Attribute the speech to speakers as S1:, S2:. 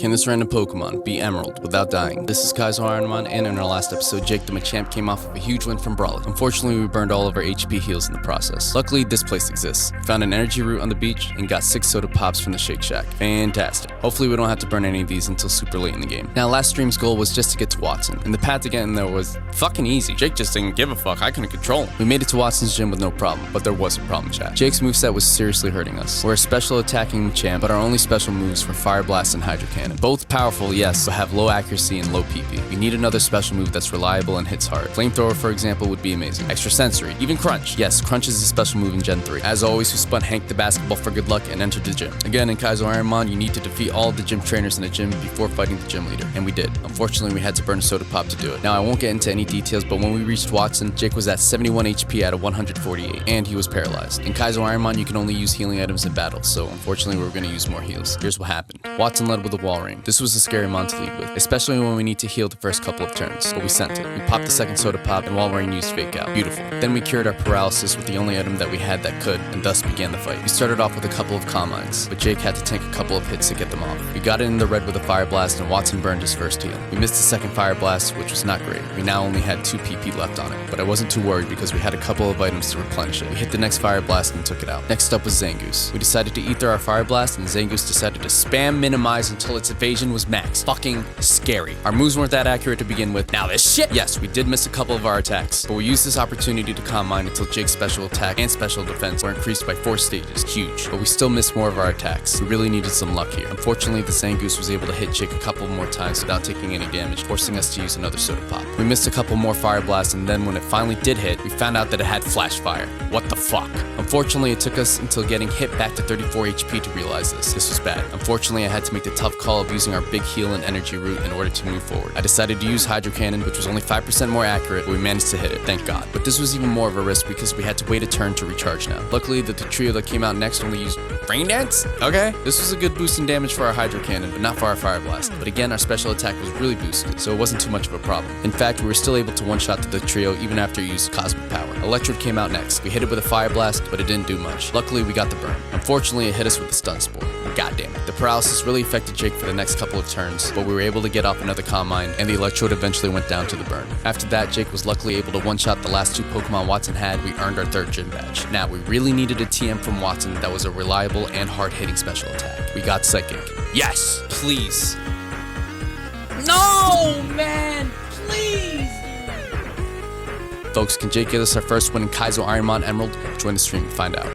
S1: Can this random Pokemon be Emerald without dying? This is Kaizo Ironmon, and in our last episode, Jake the Machamp came off of a huge win from Brawler. Unfortunately, we burned all of our HP heals in the process. Luckily, this place exists. We found an energy root on the beach and got 6 soda pops from the Shake Shack. Fantastic. Hopefully, we don't have to burn any of these until super late in the game. Now, last stream's goal was just to get to Watson, and the path to getting there was fucking easy. Jake just didn't give a fuck. I couldn't control him. We made it to Watson's gym with no problem, but there was a problem, chat. Jake's moveset was seriously hurting us. We're a special attacking Machamp, but our only special moves were Fire Blast and Hydro Cannon. Both powerful, yes, but have low accuracy and low PP. We need another special move that's reliable and hits hard. Flamethrower, for example, would be amazing. Extra Sensory, even Crunch. Yes, Crunch is a special move in Gen 3. As always, we spun Hank the basketball for good luck and entered the gym. Again, in Kaizo Ironmon, you need to defeat all of the gym trainers in the gym before fighting the gym leader, and we did. Unfortunately, we had to burn a soda pop to do it. Now, I won't get into any details, but when we reached Watson, Jake was at 71 HP out of 148, and he was paralyzed. In Kaizo Ironmon, you can only use healing items in battle, so unfortunately, we're going to use more heals. Here's what happened. Watson led with a wall ring. This was a scary mon to lead with, especially when we need to heal the first couple of turns, but we sent it. We popped the second soda pop, and wall ring used Fake Out. Beautiful. Then we cured our paralysis with the only item that we had that could, and thus began the fight. We started off with a couple of Calm Minds, but Jake had to tank a couple of hits to get them off. We got it in the red with a Fire Blast, and Watson burned his first heal. We missed the second Fire Blast, which was not great. We now only had 2 PP left on it, but I wasn't too worried because we had a couple of items to replenish it. We hit the next Fire Blast and took it out. Next up was Zangoose. We decided to ether our Fire Blast, and Zangoose decided to spam minimize until its evasion was max. Fucking scary. Our moves weren't that accurate to begin with. Now this shit! Yes, we did miss a couple of our attacks, but we used this opportunity to Calm Mind until Jake's special attack and special defense were increased by 4 stages. Huge. But we still missed more of our attacks. We really needed some luck here. Unfortunately, the Zangoose was able to hit Jake a couple more times without taking any damage, forcing us to use another soda pop. We missed a couple more Fire Blasts, and then when it finally did hit, we found out that it had Flash Fire. What the fuck? Unfortunately, it took us until getting hit back to 34 HP to realize this. This was bad. Unfortunately, I had to make the tough call of using our big heal and energy root in order to move forward. I decided to use Hydro Cannon, which was only 5% more accurate, but we managed to hit it, thank God. But this was even more of a risk because we had to wait a turn to recharge now. Luckily, the trio that came out next only used Brain Dance? Okay. This was a good boost in damage for our Hydro Cannon, but not for our Fire Blast. But again, our special attack was really boosted, so it wasn't too much of a problem. In fact, we were still able to one-shot the trio even after we used Cosmic Power. Electrode came out next. We hit it with a Fire Blast, but it didn't do much. Luckily, we got the burn. Unfortunately, it hit us with the Stun Spore. God damn it. The paralysis really affected Jake for the next couple of turns, but we were able to get off another Calm Mind, and the Electrode eventually went down to the burn. After that, Jake was luckily able to one-shot the last 2 Pokemon Watson had. We earned our 3rd gym badge. Now, we really needed a TM from Watson that was a reliable and hard-hitting special attack. We got Psychic. Yes! Please.
S2: No, man! Please!
S1: Folks, can Jake get us our first win in Kaizo Ironmon Emerald? Join the stream to find out.